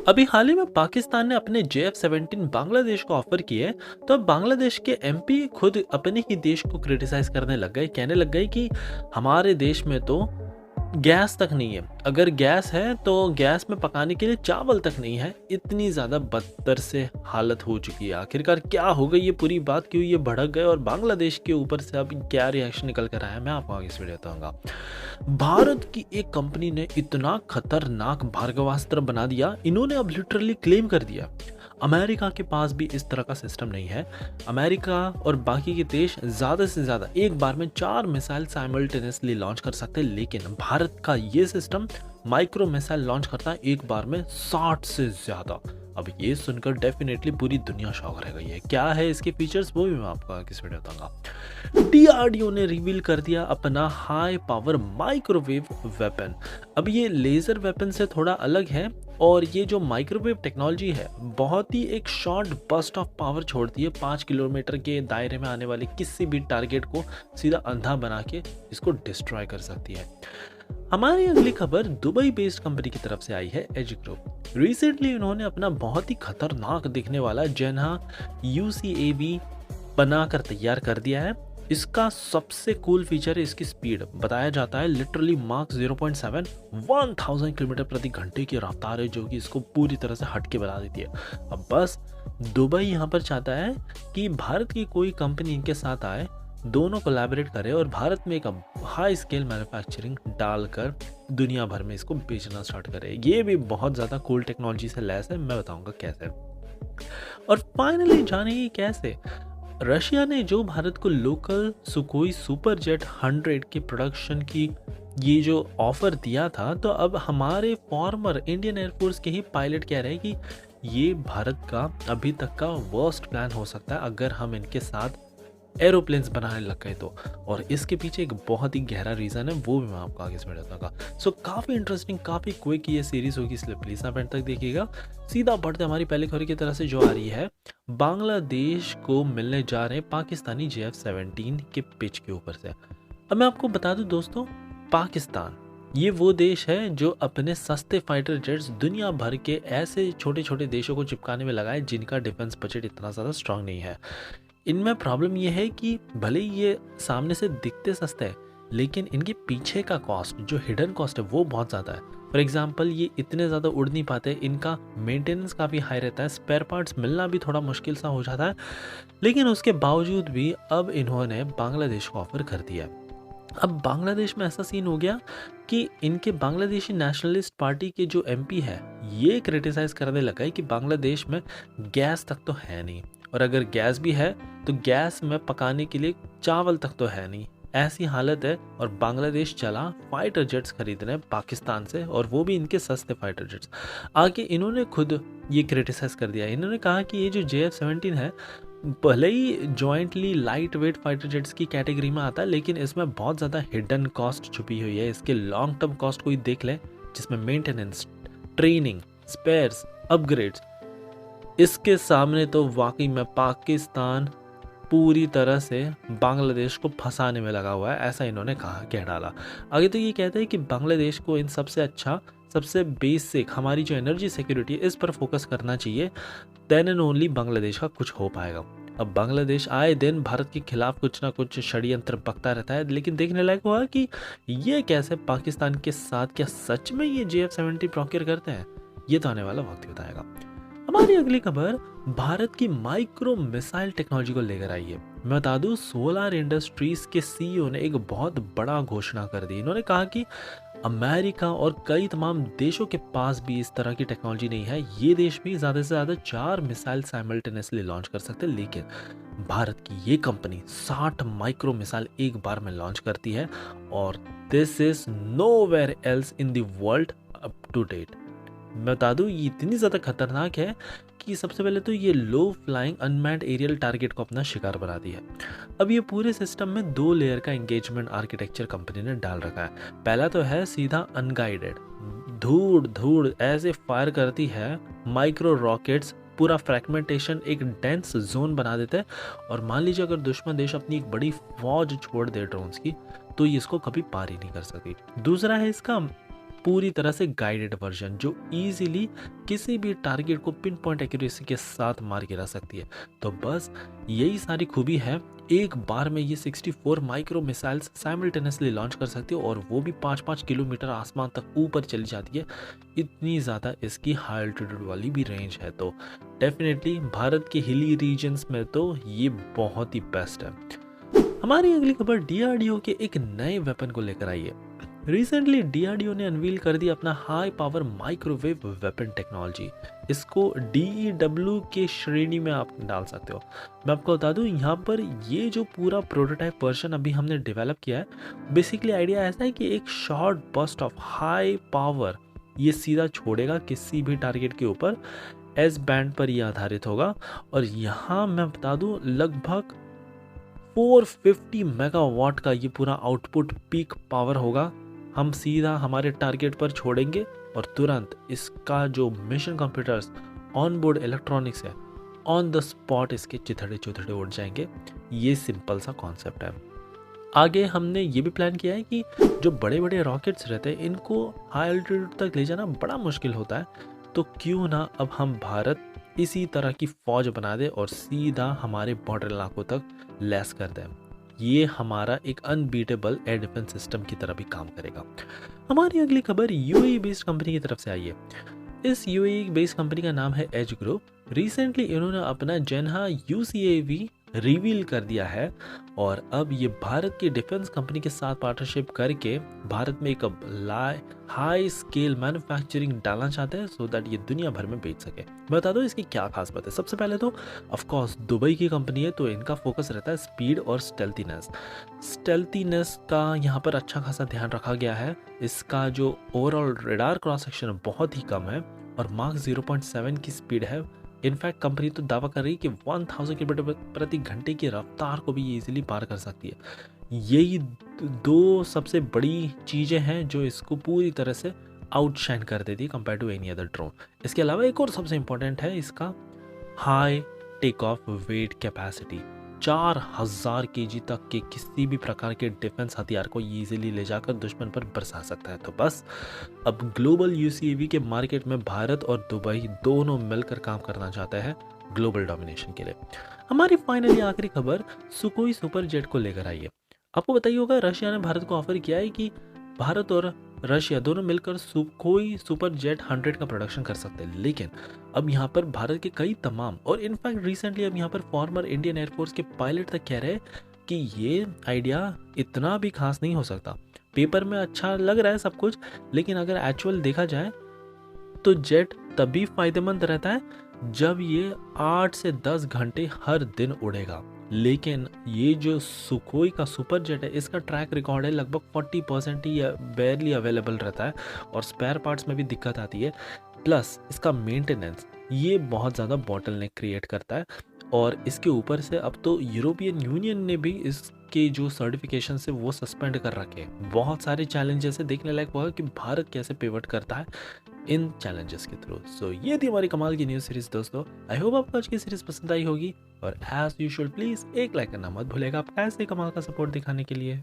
अभी हाल ही में पाकिस्तान ने अपने JF-17 बांग्लादेश को ऑफर किए, तो अब बांग्लादेश के MP खुद अपने ही देश को क्रिटिसाइज करने लग गए, कहने लग गए कि हमारे देश में तो गैस तक नहीं है, अगर गैस है तो गैस में पकाने के लिए चावल तक नहीं है। इतनी ज़्यादा बदतर से हालत हो चुकी है। आखिरकार क्या हो गई ये पूरी बात, क्यों ये भड़क गए और बांग्लादेश के ऊपर से अब क्या रिएक्शन निकल कर आया, मैं आपको आगे इस वीडियो बताऊंगा। भारत की एक कंपनी ने इतना खतरनाक भार्गवास्त्र बना दिया, इन्होंने अब लिटरली क्लेम कर दिया अमेरिका के पास भी इस तरह का सिस्टम नहीं है। अमेरिका और बाकी के देश ज़्यादा से ज़्यादा एक बार में 4 मिसाइल साइमल्टेनियसली लॉन्च कर सकते हैं, लेकिन भारत का ये सिस्टम माइक्रो मिसाइल लॉन्च करता है एक बार में 60 से ज़्यादा। अब ये सुनकर डेफिनेटली पूरी दुनिया शॉक रह गई है। क्या है इसके फीचर्स, वो भी मैं आपको किस वीडियो बताऊंगा। DRDO ने रिवील कर दिया अपना हाई पावर माइक्रोवेव वेपन। अब ये लेज़र वेपन से थोड़ा अलग है और ये जो माइक्रोवेव टेक्नोलॉजी है बहुत ही एक शॉर्ट बस्ट ऑफ पावर छोड़ती है। 5 किलोमीटर के दायरे में आने वाले किसी भी टारगेट को सीधा अंधा बना के इसको डिस्ट्रॉय कर सकती है। हमारी अगली खबर दुबई बेस्ड कंपनी की तरफ से आई है, एज ग्रुप। रिसेंटली इन्होंने अपना बहुत ही खतरनाक दिखने वाला जेनहा UCAV बनाकर तैयार कर दिया है। इसका सबसे कूल फीचर है इसकी स्पीड। बताया जाता है लिटरली मार्क 0.7 1000 किलोमीटर प्रति घंटे की रफ्तार है, जो कि इसको पूरी तरह से हटके बना देती है। अब बस दुबई यहाँ पर चाहता है कि भारत की कोई कंपनी इनके साथ आए, दोनों कोलैबोरेट करे और भारत में एक हाई स्केल मैन्युफैक्चरिंग डालकर दुनिया भर में इसको बेचना स्टार्ट करे। ये भी बहुत ज़्यादा कूल टेक्नोलॉजी से लैस है, मैं बताऊंगा कैसे। और फाइनली जानिए कैसे रशिया ने जो भारत को लोकल सुकोई सुपर जेट 100 के प्रोडक्शन की ये जो ऑफर दिया था, तो अब हमारे फॉर्मर इंडियन एयरफोर्स के ही पायलट कह रहे हैं कि ये भारत का अभी तक का वर्स्ट प्लान हो सकता है अगर हम इनके साथ एरोप्लेन्स बनाने लग गए तो। और इसके पीछे एक बहुत ही गहरा रीज़न है, वो भी मैं आपको आगे इसमें बताऊंगा। सो काफ़ी इंटरेस्टिंग, काफ़ी क्विक ये सीरीज़ होगी, इसलिए प्लीज़ आप एंड तक देखिएगा। सीधा बढ़ते हमारी पहली खबर की तरह से जो आ रही है, बांग्लादेश को मिलने जा रहे हैं पाकिस्तानी JF-17 के पिच के ऊपर से। अब मैं आपको बता दूं दोस्तों, पाकिस्तान ये वो देश है जो अपने सस्ते फाइटर जेट्स दुनिया भर के ऐसे छोटे छोटे देशों को चिपकाने में लगाए जिनका डिफेंस बजट इतना ज़्यादा स्ट्रांग नहीं है। इनमें प्रॉब्लम ये है कि भले ही ये सामने से दिखते सस्ते हैं, लेकिन इनके पीछे का कॉस्ट, जो हिडन कॉस्ट है, वो बहुत ज़्यादा है। फॉर एग्जांपल ये इतने ज़्यादा उड़ नहीं पाते, इनका मेंटेनेंस काफ़ी हाई रहता है, स्पेयर पार्ट्स मिलना भी थोड़ा मुश्किल सा हो जाता है। लेकिन उसके बावजूद भी अब इन्होंने बांग्लादेश को ऑफर कर दिया। अब बांग्लादेश में ऐसा सीन हो गया कि इनके बांग्लादेशी नेशनलिस्ट पार्टी के जो MP है, ये क्रिटिसाइज़ करने लगा है कि बांग्लादेश में गैस तक तो है नहीं, और अगर गैस भी है तो गैस में पकाने के लिए चावल तक तो है नहीं। ऐसी हालत है और बांग्लादेश चला फाइटर जेट्स खरीदने पाकिस्तान से, और वो भी इनके सस्ते फाइटर जेट्स। आगे इन्होंने खुद ये क्रिटिसाइज़ कर दिया। इन्होंने कहा कि ये जो JF-17 है भले ही jointly light weight fighter jets की कैटेगरी में आता है, लेकिन इसमें बहुत ज़्यादा हिडन कॉस्ट छुपी हुई है। इसके लॉन्ग टर्म कॉस्ट कोई देख ले, जिसमें मेंटेनेंस, ट्रेनिंग, स्पेयर्स, अपग्रेड्स, इसके सामने तो वाकई में पाकिस्तान पूरी तरह से बांग्लादेश को फंसाने में लगा हुआ है, ऐसा इन्होंने कह डाला। आगे तो ये कहते हैं कि बांग्लादेश को इन सबसे अच्छा, सबसे बेसिक हमारी जो एनर्जी सिक्योरिटी है इस पर फोकस करना चाहिए, देन एंड ओनली बांग्लादेश का कुछ हो पाएगा। अब बांग्लादेश आए दिन भारत के खिलाफ कुछ ना कुछ षड्यंत्र बकता रहता है, लेकिन देखने लायक हुआ कि ये कैसे पाकिस्तान के साथ, क्या सच में ये JF-17 प्रोक्योर करते हैं, ये तो आने वाला वक्त ही बताएगा। हमारी अगली खबर भारत की माइक्रो मिसाइल टेक्नोलॉजी को लेकर आई है। मैं बता दूं, सोलार इंडस्ट्रीज के CEO ने एक बहुत बड़ा घोषणा कर दी। इन्होंने कहा कि अमेरिका और कई तमाम देशों के पास भी इस तरह की टेक्नोलॉजी नहीं है। ये देश भी ज़्यादा से ज़्यादा 4 मिसाइल साइमल्टेनियसली लॉन्च कर सकते हैं, लेकिन भारत की ये कंपनी 60 माइक्रो मिसाइल एक बार में लॉन्च करती है, और this is nowhere else in the world up to date. मैं बता दूं, ये इतनी ज़्यादा खतरनाक है कि सबसे पहले तो ये लो फ्लाइंग अनमैन्ड एरियल टारगेट को अपना शिकार बना दिया है। अब ये पूरे सिस्टम में 2 लेयर का एंगेजमेंट आर्किटेक्चर कंपनी ने डाल रखा है। पहला तो है सीधा अनगाइडेड, धूड़ धूड़ ऐसे फायर करती है माइक्रो रॉकेट्स, पूरा फ्रैगमेंटेशन एक डेंस जोन बना देते हैं, और मान लीजिए अगर दुश्मन देश अपनी एक बड़ी फौज छोड़ दे ड्रोन्स की, तो ये इसको कभी पार ही नहीं कर सकती। दूसरा है इसका पूरी तरह से गाइडेड वर्जन जो इजीली किसी भी टारगेट को पिन पॉइंट एक्यूरेसी के साथ मार गिरा सकती है। तो बस यही सारी खूबी है, एक बार में ये 64 माइक्रो मिसाइल्स साइमल्टेनियसली लॉन्च कर सकती है और वो भी 5-5 किलोमीटर आसमान तक ऊपर चली जाती है। इतनी ज़्यादा इसकी हाई अल्टीट्यूड वाली भी रेंज है। तो डेफिनेटली भारत के हिली रीजन्स में तो ये बहुत ही बेस्ट है। हमारी अगली खबर डीआरडीओ के एक नए वेपन को लेकर आई है। रिसेंटली डीआरडीओ ने अनवील कर दिया अपना high power microwave weapon technology. इसको डीईडब्ल्यू के श्रेणी में आप डाल सकते हो। मैं आपको बता दूं, यहाँ पर ये जो पूरा प्रोटोटाइप वर्जन अभी हमने डेवलप किया है, बेसिकली आइडिया ऐसा है कि एक short burst of high power ये सीधा छोड़ेगा किसी भी टारगेट के ऊपर। एस बैंड पर यह आधारित होगा और यहाँ मैं बता दूं लगभग 450 मेगावाट का ये पूरा आउटपुट पीक पावर होगा। हम सीधा हमारे टारगेट पर छोड़ेंगे और तुरंत इसका जो mission computers on board electronics है, ऑन द स्पॉट इसके चिथड़े चुथड़े उड़ जाएंगे। ये सिंपल सा कॉन्सेप्ट है। आगे हमने ये भी प्लान किया है कि जो बड़े बड़े रॉकेट्स रहते हैं इनको हाई एल्टीट्यूड तक ले जाना बड़ा मुश्किल होता है, तो क्यों ना अब हम भारत इसी तरह की फौज बना दे और सीधा हमारे बॉर्डर इलाकों तक लैस कर दें। ये हमारा एक अनबीटेबल एयर डिफेंस सिस्टम की तरह भी काम करेगा। हमारी अगली खबर यूएई बेस्ड कंपनी की तरफ से आई है। इस यूएई बेस्ड कंपनी का नाम है एज ग्रुप। रिसेंटली इन्होंने अपना जेनहा यूसीएवी रिवील कर दिया है और अब ये भारत की डिफेंस कंपनी के साथ पार्टनरशिप करके भारत में एक हाई स्केल मैन्युफैक्चरिंग डालना चाहते हैं सो दैट ये दुनिया भर में बेच सके। बता दो इसकी क्या खास बात है। सबसे पहले तो ऑफ कोर्स दुबई की कंपनी है तो इनका फोकस रहता है स्पीड और स्टेल्थीनेस का यहाँ पर अच्छा खासा ध्यान रखा गया है। इसका जो ओवरऑल रेडार क्रॉस सेक्शन बहुत ही कम है और मार्क 0.7 की स्पीड है। इनफैक्ट कंपनी तो दावा कर रही है कि 1000 किलोमीटर प्रति घंटे की रफ्तार को भी ये इजीली पार कर सकती है। यही दो सबसे बड़ी चीज़ें हैं जो इसको पूरी तरह से आउटशाइन कर देती है compare to any other drone. इसके अलावा एक और सबसे इम्पोर्टेंट है इसका high take off weight capacity. 4000 kg तक के किसी भी प्रकार के डिफेंस हथियार को इजीली ले जाकर दुश्मन पर बरसा सकता है। तो बस अब ग्लोबल यूसीएवी के मार्केट में भारत और दुबई दोनों मिलकर काम करना चाहते हैं ग्लोबल डोमिनेशन के लिए। हमारी फाइनली आखिरी खबर सुकोई सुपर जेट को लेकर आई है। आपको बताइए होगा रशिया ने भारत को ऑफर किया है कि भारत और रशिया दोनों मिलकर सुकोई सुपर जेट 100 का प्रोडक्शन कर सकते हैं। लेकिन अब यहाँ पर भारत के कई तमाम और इनफैक्ट रिसेंटली अब यहाँ पर फॉर्मर इंडियन एयरफोर्स के पायलट तक कह रहे हैं कि ये आइडिया इतना भी खास नहीं हो सकता। पेपर में अच्छा लग रहा है सब कुछ, लेकिन अगर एक्चुअल देखा जाए तो जेट तभी फायदेमंद रहता है जब ये 8 से 10 घंटे हर दिन उड़ेगा। लेकिन ये जो सुखोई का सुपर जेट है इसका ट्रैक रिकॉर्ड है लगभग 40% ही बेयरली अवेलेबल रहता है और स्पेयर पार्ट्स में भी दिक्कत आती है। प्लस इसका मेंटेनेंस ये बहुत ज़्यादा बॉटलनेक क्रिएट करता है और इसके ऊपर से अब तो यूरोपियन यूनियन ने भी इसके जो सर्टिफिकेशन से वो सस्पेंड कर रखे हैं। बहुत सारे चैलेंजेस है, देखने लायक हुआ कि भारत कैसे पिवट करता है इन चैलेंजेस के थ्रू। सो ये थी हमारी कमाल की न्यूज़ सीरीज दोस्तों। आई होप आपको आज की सीरीज पसंद आई होगी और एज यूजुअल प्लीज़ एक लाइक करना मत भूलेगा आप ऐसे कमाल का सपोर्ट दिखाने के लिए।